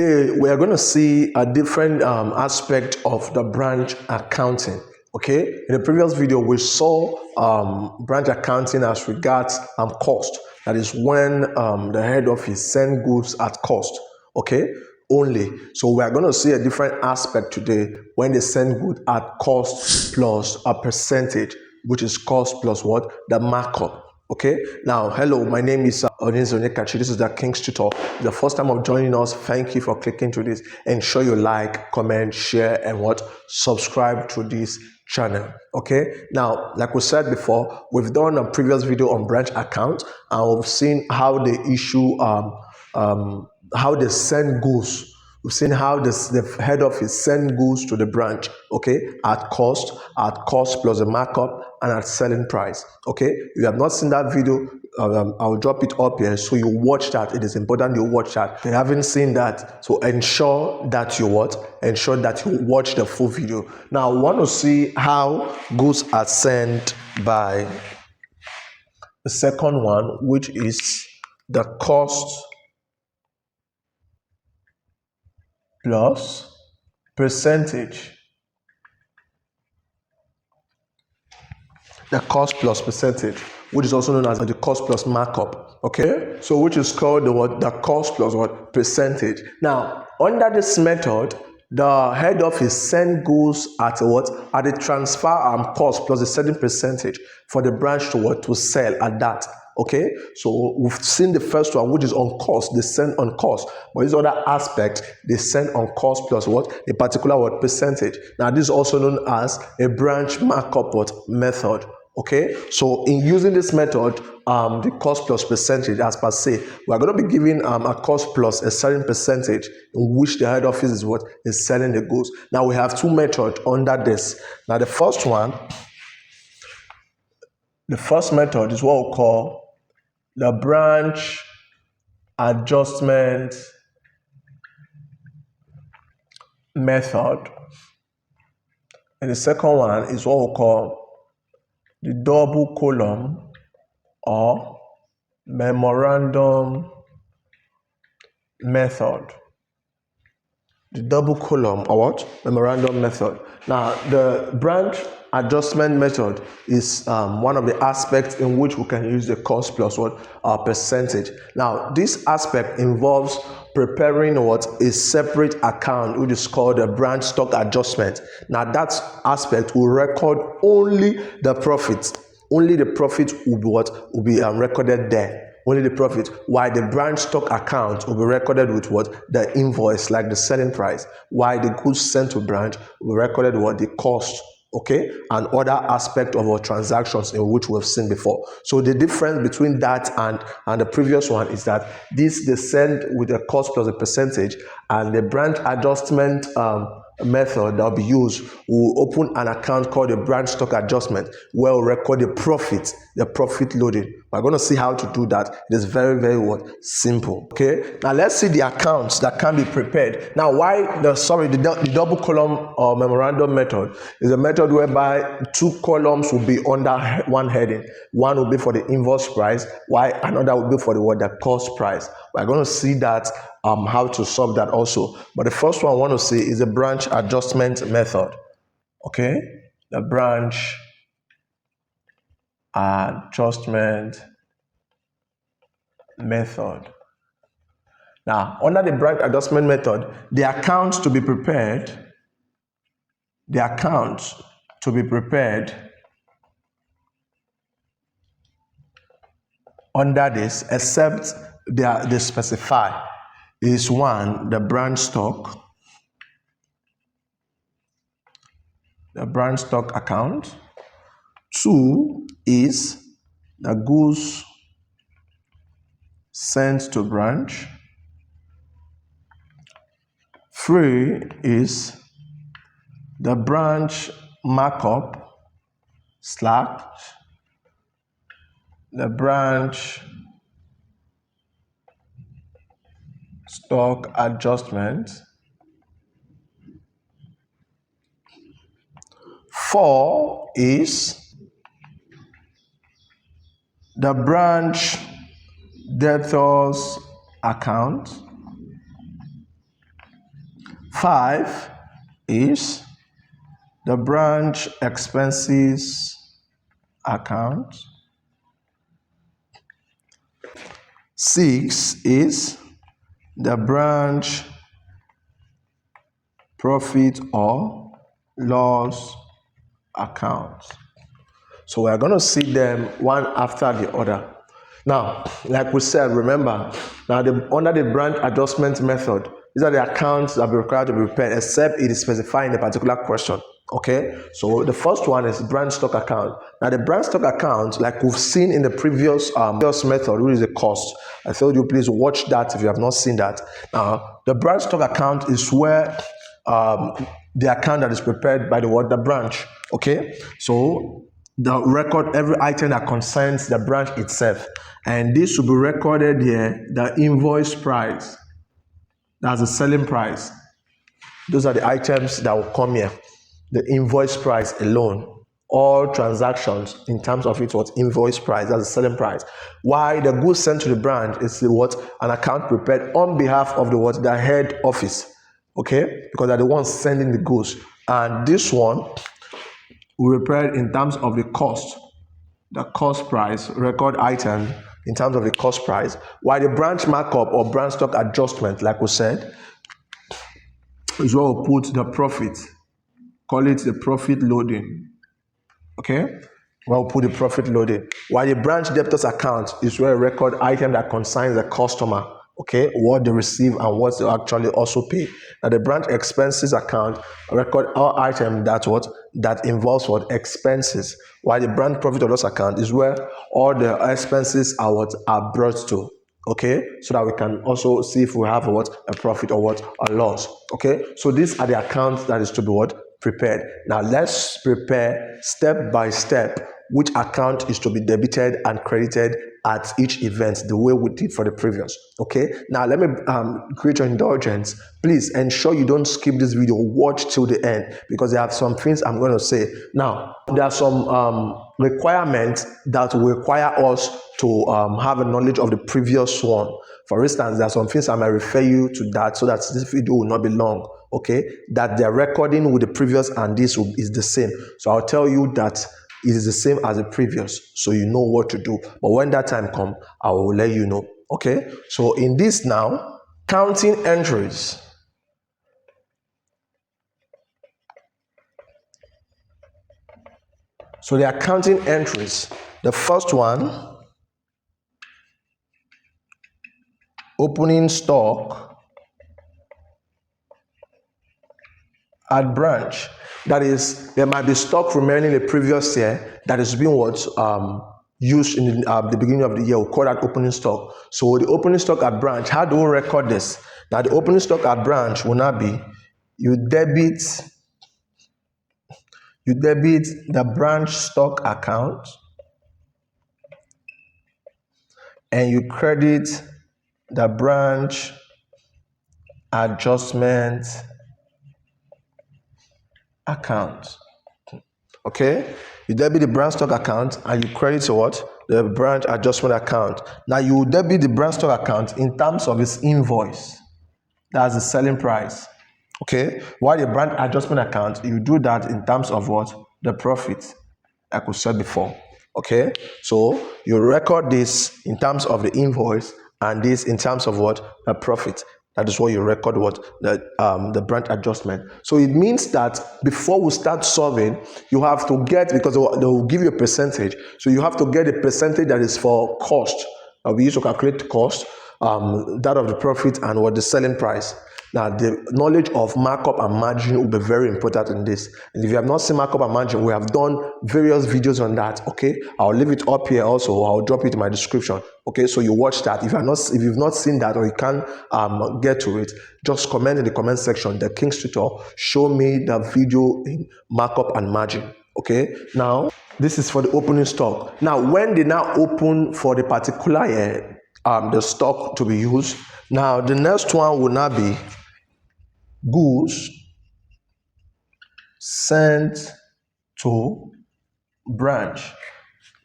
Today we are going to see a different aspect of the branch accounting. Okay, in the previous video we saw branch accounting as regards cost. That is when the head office send goods at cost. Okay, only. So we are going to see a different aspect today when they send good at cost plus a percentage, which is cost plus what? The markup. Okay, now hello, my name is Odinze Onyekachi. This is the King's Tutor. The first time of joining us, thank you for clicking to this. Ensure you like, comment, share, and subscribe to this channel. Okay, now like we said before, we've done a previous video on branch account and we've seen how they issue how they send goods. We've seen how the head office send goods to the branch, okay, at cost plus a markup, and at selling price. Okay, if you have not seen that video, I'll drop it up here so you watch that. It is important you watch that. If you haven't seen that, so ensure that you watch the full video. Now, we want to see how goods are sent by the second one, which is the cost plus percentage. The cost plus percentage, which is also known as the cost plus markup. Okay, so which is called the cost plus percentage. Now, under this method, the head office send goods at the transfer cost plus a certain percentage for the branch to sell at that. Okay, so we've seen the first one, which is on cost. They send on cost, but this other aspect, they send on cost plus a particular percentage. Now, this is also known as a branch markup method. Okay, so in using this method, the cost plus percentage, as per se, we are going to be giving a cost plus a certain percentage in which the head office is selling the goods. Now, we have two methods under this. Now, the first method is what we call the branch adjustment method, and the second one is what we call the double column or memorandum method. The double column or memorandum method. Now, the branch adjustment method is one of the aspects in which we can use the cost plus percentage. Now, this aspect involves preparing a separate account, which is called a branch stock adjustment. Now, that aspect will record only the profits. Only the profit will be recorded there. Only the profit, while the branch stock account will be recorded with the invoice, like the selling price, while the goods sent to branch will be recorded the cost, okay, and other aspect of our transactions in which we've seen before. So the difference between that and the previous one is that they send with the cost plus a percentage, and the branch adjustment method that will be used will open an account called the branch stock adjustment, where we'll record the profit loading. We're going to see how to do that. It is very, very simple. Okay, now let's see the accounts that can be prepared. Now, the double column or memorandum method is a method whereby two columns will be under one heading. One will be for the invoice price, while another will be for the cost price. We're going to see that how to solve that also. But the first one I want to see is the branch adjustment method. Okay, the branch adjustment method. Now, under the branch adjustment method, the accounts to be prepared under this, except they specify, is one, the branch stock account. Two is the goods sent to branch. Three is the branch markup / the branch stock adjustment. 4 is the branch debtors account. 5 is the branch expenses account. 6 is the branch profit or loss account. So we are going to see them one after the other. Now, like we said, remember, now under the branch adjustment method, these are the accounts that are required to be prepared, except it is specified in a particular question. Okay, so the first one is branch stock account. Now, the branch stock account, like we've seen in the previous method, which is the cost. I told you, please watch that if you have not seen that. Now, the branch stock account is where the account that is prepared by the branch. Okay, so the record every item that concerns the branch itself, and this will be recorded here. The invoice price, that's the selling price. Those are the items that will come here. The invoice price alone, all transactions in terms of it, what invoice price, that's the selling price. Why the goods sent to the branch is what an account prepared on behalf of the head office. Okay, because they're the ones sending the goods, and this one we prepared in terms of the cost price, record item in terms of the cost price, while the branch markup or branch stock adjustment, like we said, is where we put the profit, call it the profit loading. Okay, where we put the profit loading, while the branch debtors account is where a record item that concerns the customer, okay, what they receive and what they actually also pay. Now the branch expenses account record all item that involves expenses, while the branch profit or loss account is where all the expenses are brought to. Okay, so that we can also see if we have a profit or a loss. Okay, so these are the accounts that is to be prepared. Now let's prepare step by step which account is to be debited and credited at each event, the way we did for the previous. Okay, now let me create your indulgence. Please ensure you don't skip this video, watch till the end, because there are some things I'm going to say. Now there are some requirements that will require us to have a knowledge of the previous one. For instance, there are some things I might refer you to that, so that this video will not be long. Okay, that they're recording with the previous and this is the same. So I'll tell you that it is the same as the previous, so you know what to do. But when that time comes, I will let you know. Okay, so in this now, counting entries. So the accounting entries, the first one, opening stock at branch. That is, there might be stock remaining the previous year that is being used in the beginning of the year. We call that opening stock. So the opening stock at branch, how do we record this? Now the opening stock at branch will not be, you debit the branch stock account and you credit the branch adjustment account. Okay, you debit the branch stock account and you credit the branch adjustment account. Now you will debit the branch stock account in terms of its invoice, that's the selling price. Okay, while the branch adjustment account, you do that in terms of the profit, like we said before. Okay, so you record this in terms of the invoice and this in terms of the profit. That is what you record the branch adjustment. So it means that before we start solving, you have to get, because they will give you a percentage, so you have to get a percentage that is for cost. We used to calculate cost, that of the profit and the selling price. Now, the knowledge of markup and margin will be very important in this. And if you have not seen markup and margin, we have done various videos on that. Okay, I'll leave it up here also. I'll drop it in my description. Okay, so you watch that. If you've not seen that or you can't get to it, just comment in the comment section. The King's Tutor, show me the video in markup and margin. Okay, now this is for the opening stock. Now, when they now open for the particular year, the stock to be used. Now, the next one will not be goods sent to branch.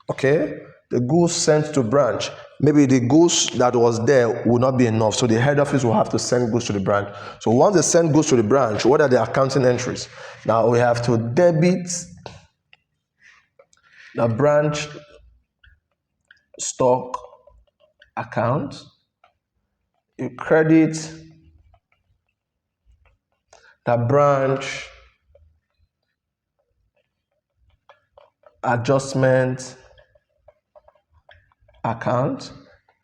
Okay, the goods sent to branch. Maybe the goods that was there will not be enough, so the head office will have to send goods to the branch. So once they send goods to the branch, what are the accounting entries? Now we have to debit the branch stock account, you credit the branch adjustment account,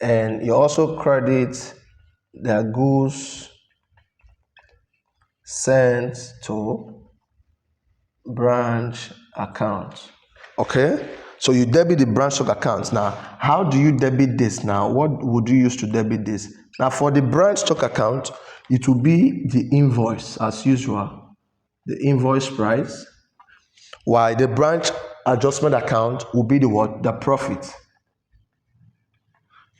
and you also credit the goods sent to branch account. Okay, so you debit the branch stock account. Now, how do you debit this? Now, what would you use to debit this? Now, for the branch stock account, it will be the invoice as usual, the invoice price, while the branch adjustment account will be the what? The profit.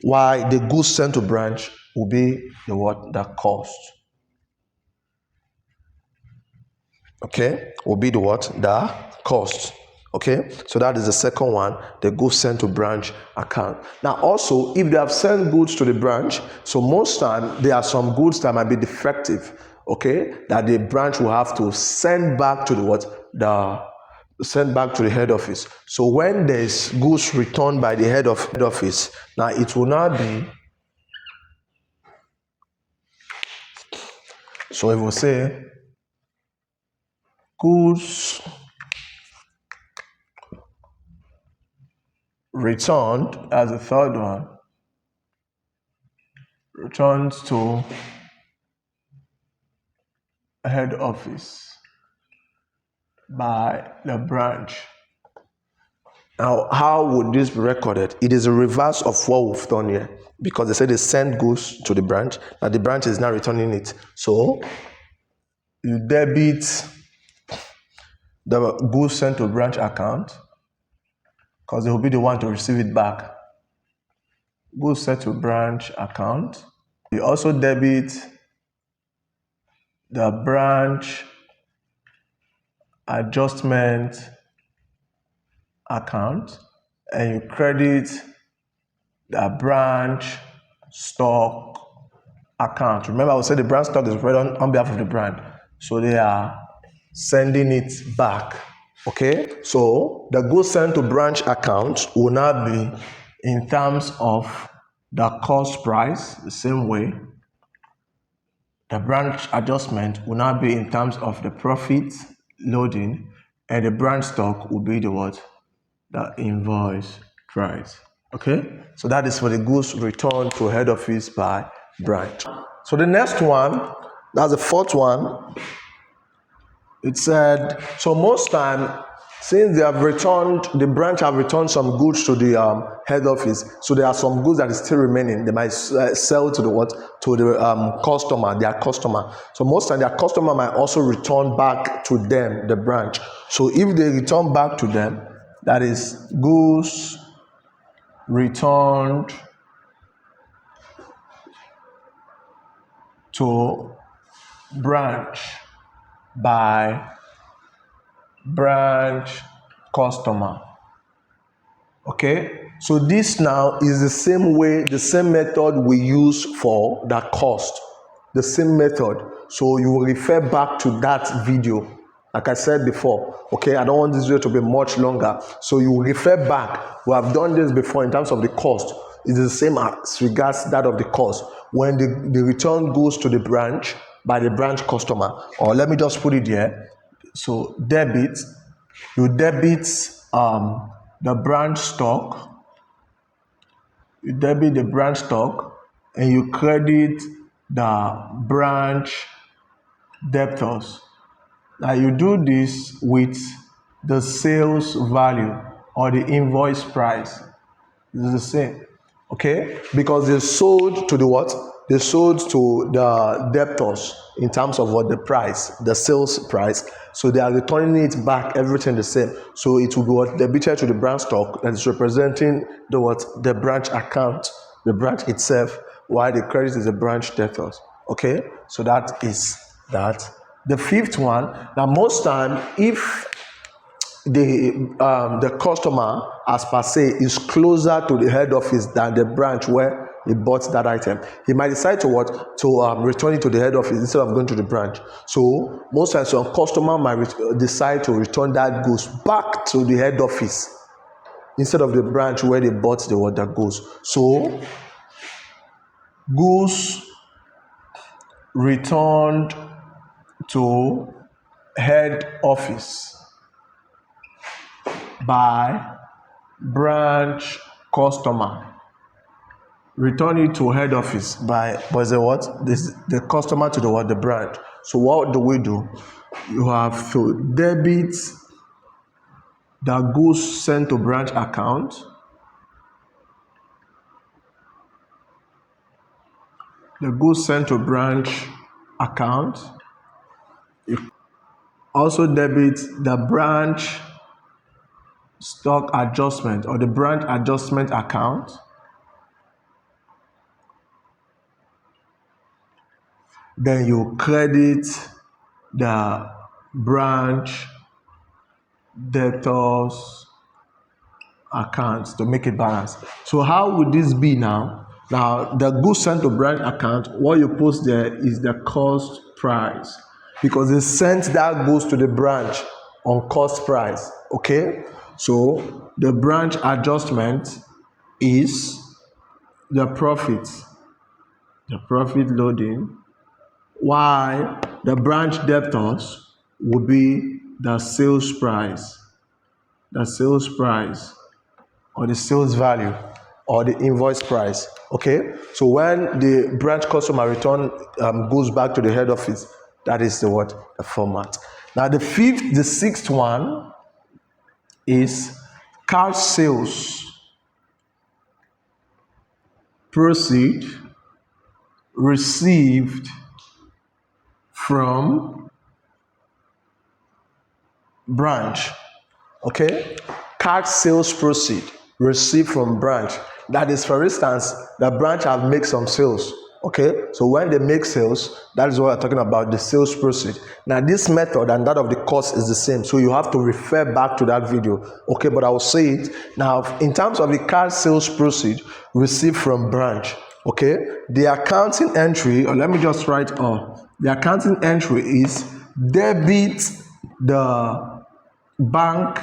While the goods sent to branch will be the what? The cost. Okay, will be the what? The cost. Okay, so that is the second one, the goods sent to branch account. Now also, if they have sent goods to the branch, so most time there are some goods that might be defective, okay, that the branch will have to send back to the what? Send back to the head office. So when there's goods returned by the head office, now it will not be, so it will say goods returned as the third one, returned to head office by the branch. Now, how would this be recorded? It is a reverse of what we've done here, because they said they send goods to the branch, but the branch is now returning it. So you debit the goods sent to branch account, because they will be the one to receive it back. Goods sent to branch account. You also debit the branch adjustment account, and you credit the branch stock account. Remember, I will say the branch stock is right on behalf of the brand, so they are sending it back. Okay, so the goods sent to branch account will not be in terms of the cost price the same way. The branch adjustment will not be in terms of the profit loading, and the branch stock will be the what? The invoice price. Okay, so that is for the goods returned to head office by branch. So the next one, that's the fourth one. It said, so most time, since they have returned, the branch have returned some goods to the head office, so there are some goods that is still remaining. They might sell to the what? To the customer, their customer. So most time, their customer might also return back to them, the branch. So if they return back to them, that is goods returned to branch by branch customer. Okay, so this now is the same way, the same method we use for the cost, the same method. So you will refer back to that video, like I said before. Okay, I don't want this video to be much longer, so you will refer back. We have done this before in terms of the cost. It's the same as regards that of the cost. When the return goes to the branch by the branch customer, or let me just put it here. So debit, you debit the branch stock, you debit the branch stock, and you credit the branch debtors. Now you do this with the sales value or the invoice price. This is the same. Okay, because they sold to the what? They sold to the debtors in terms of what? The price, the sales price. So they are returning it back, everything the same. So it will be what? Debited to the branch stock that is representing the what? The branch account, the branch itself, while the credit is the branch debtors. Okay, so that is that. The fifth one, now most time, if the customer as per se is closer to the head office than the branch where he bought that item, he might decide to return it to the head office instead of going to the branch. So most times some customer might decide to return that goods back to the head office instead of the branch where they bought the goods. So goods returned to head office by branch customer. Return it to head office by the customer to the branch. So what do? You have to debit the goods sent to branch account. The goods sent to branch account. You also debit the branch stock adjustment or the branch adjustment account. Then you credit the branch debtors account to make it balance. So how would this be now? Now the goods sent to branch account, what you post there is the cost price because they sent that goods to the branch on cost price. Okay, so the branch adjustment is the profit loading, while the branch debtors will be the sales price or the sales value or the invoice price. Okay, so when the branch customer return goes back to the head office, that is the format. Now the sixth one is cash sales proceed received from branch. Okay, cash sales proceed received from branch. That is, for instance, the branch have made some sales. Okay, so when they make sales, that is what we're talking about, the sales proceed. Now this method and that of the cost is the same, so you have to refer back to that video. Okay, but I will say it now. In terms of the cash sales proceed received from branch, okay, the accounting entry, or let me just write the accounting entry is debit the bank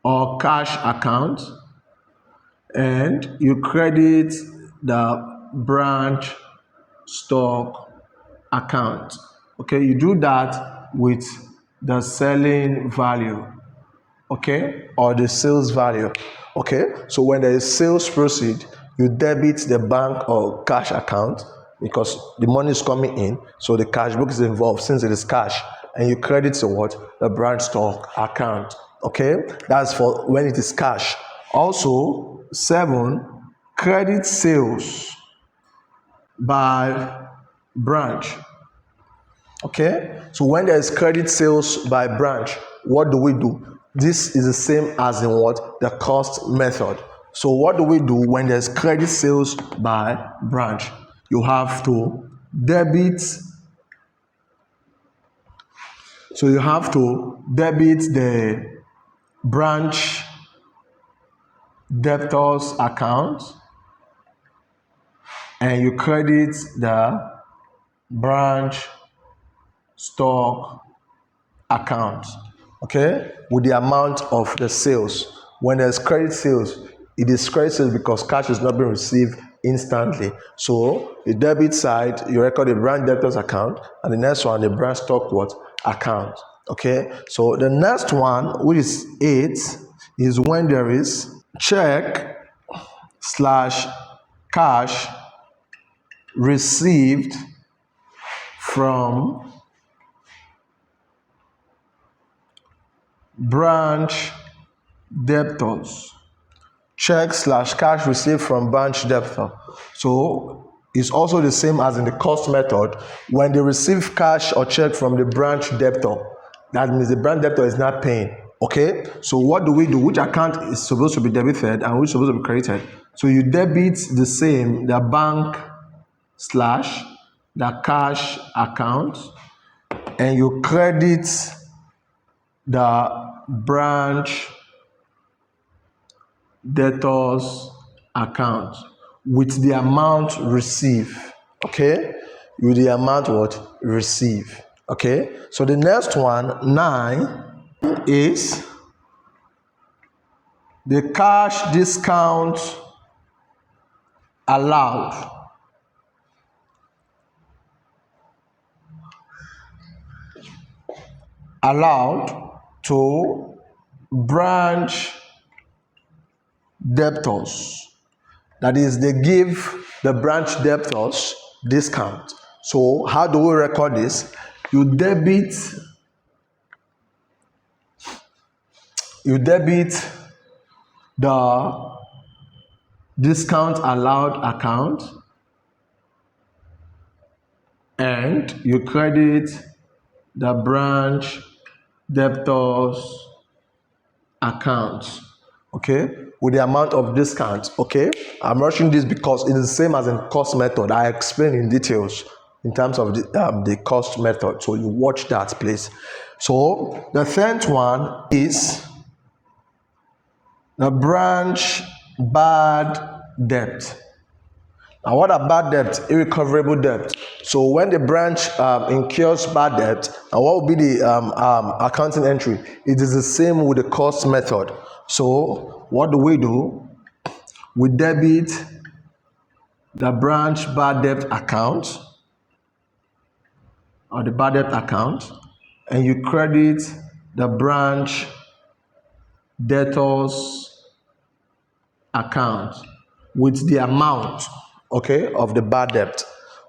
or cash account and you credit the branch stock account. Okay, you do that with the selling value, okay, or the sales value. Okay, so when there is sales proceed, you debit the bank or cash account because the money is coming in, so the cash book is involved since it is cash, and you credit the branch stock account. Okay, that's for when it is cash. Also 7, credit sales by branch. Okay, so when there is credit sales by branch, what do? This is the same as in the cost method. So what do when there's credit sales by branch? You have to debit. So you have to debit the branch debtors account and you credit the branch stock account, okay, with the amount of the sales. When there's credit sales, it is credit sales because cash is not being received instantly. So the debit side, you record the branch debtors account, and the next one, the branch stock account. Okay, so the next one, which is 8, is when there is check / cash received from branch debtors. Check / cash received from branch debtor. So it's also the same as in the cost method. When they receive cash or check from the branch debtor, that means the branch debtor is not paying. Okay, so what do? Which account is supposed to be debited and which is supposed to be credited? So you debit the same, the bank / the cash account, and you credit the branch debtors account with the amount received. Okay, with the amount what receive. Okay, so the next one 9 is the cash discount allowed to branch debtors. That is, they give the branch debtors discount. So how do we record this? You debit the discount allowed account and you credit the branch debtors account, okay, with the amount of discount. Okay, I'm rushing this because it is the same as in cost method. I explain in details in terms of the cost method, so you watch that please. So the third one is the branch bad debt. Now, what are bad debt? Irrecoverable debt. So when the branch incurs bad debt, and what will be the accounting entry? It is the same with the cost method. So what do? We debit the branch bad debt account or the bad debt account, and you credit the branch debtors account with the amount, okay, of the bad debt,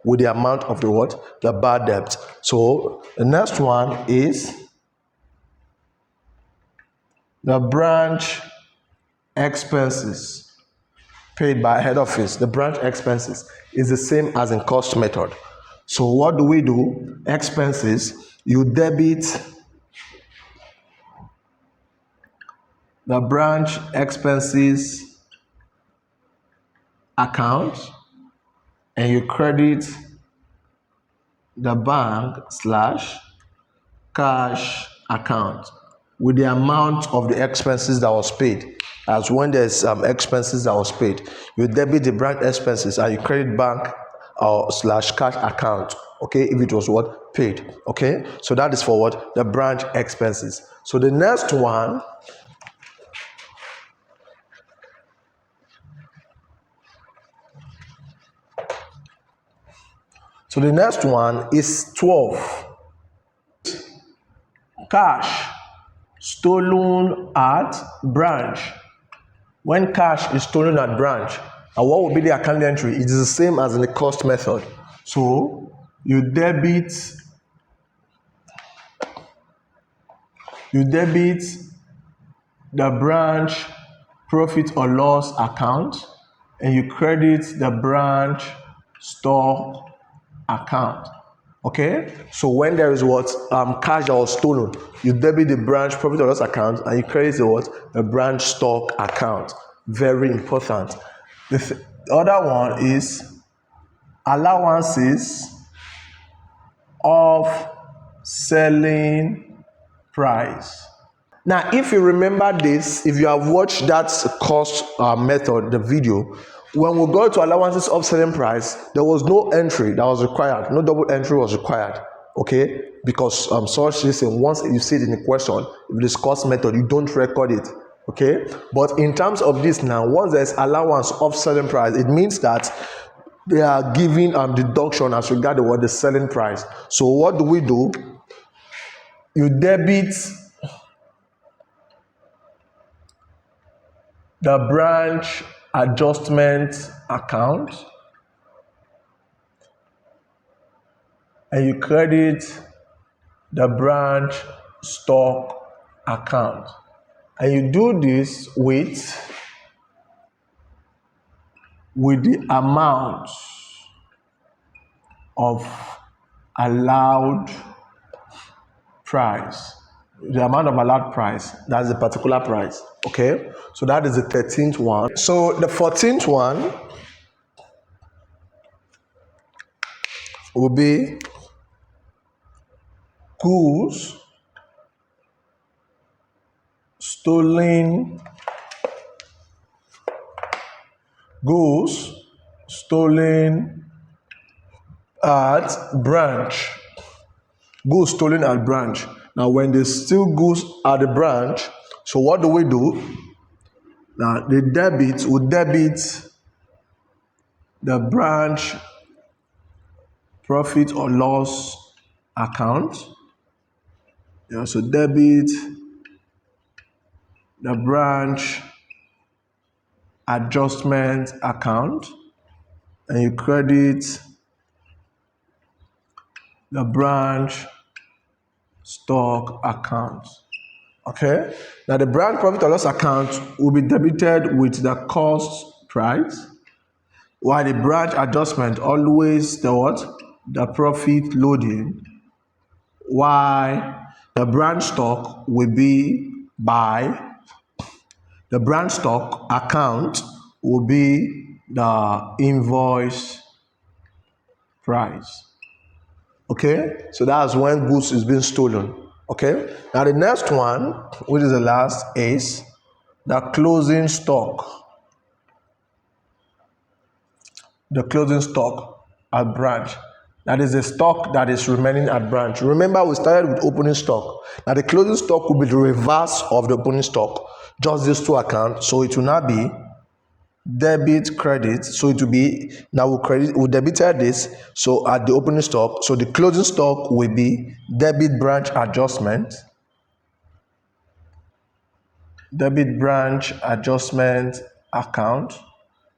with the amount of the what? The bad debt. So the next one is the branch expenses paid by head office. The branch expenses is the same as in cost method. So what do? Expenses, you debit the branch expenses account and you credit the bank / cash account with the amount of the expenses that was paid. As when there's expenses that was paid, you debit the branch expenses and you credit bank or / cash account, okay, if it was what paid. Okay, so that is for what? The branch expenses. So the next one is 12. Cash stolen at branch. When cash is stolen at branch, and what will be the account entry? It is the same as in the cost method. So you debit the branch profit or loss account and you credit the branch stock account. Okay, so when there is what cash that was stolen, you debit the branch profit or loss account and you credit the branch stock account. Very important. The other one is allowances of selling price. Now, if you remember this, if you have watched that cost method, the video, when we go to allowances of selling price, there was no entry that was required, no double entry was required, okay, because such reason, once you see it in the question, if it is cost method, you don't record it, okay. But in terms of this now, once there's allowance of selling price, it means that they are giving deduction as regard to what the selling price. So what do? You debit the branch adjustment account and you credit the branch stock account, and you do this with the amount of allowed price. The amount of allowed price, that's the particular price. Okay, so that is the 13th one. So the 14th one will be goods stolen goods stolen at branch. Goods stolen at branch. Now, when they steal goods at the branch, so what do we do? Now, the debit will debit the branch profit or loss account. You also debit the branch adjustment account, and you credit the branch stock account. Okay, now the branch profit or loss account will be debited with the cost price, while the branch adjustment always the what? The profit loading, while the branch stock will be by the branch stock account will be the invoice price. Okay, so that's when goods is being stolen. Okay, now the next one, which is the last, is the closing stock. The closing stock at branch. That is the stock that is remaining at branch. Remember, we started with opening stock. Now the closing stock will be the reverse of the opening stock. Just these two accounts. So it will not be debit credit. So it will be, now we debited this. So at the opening stock, so the closing stock will be debit branch adjustment. Debit branch adjustment account,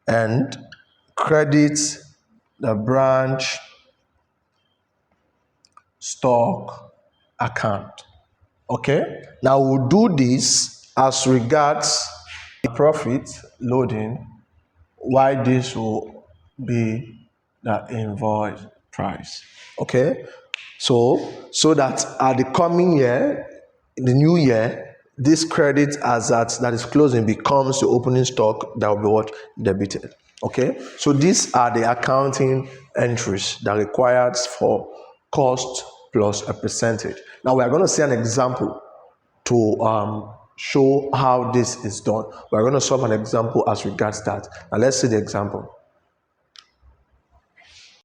and credit the branch stock account. Okay, now we'll do this as regards profit loading, why this will be the invoice price. Okay, so that at the coming year, in the new year, this credit as that is closing becomes the opening stock that will be what? Debited. Okay, so these are the accounting entries that requires for cost plus a percentage. Now we are going to see an example to show how this is done. We are going to solve an example as regards that. Now let's see the example.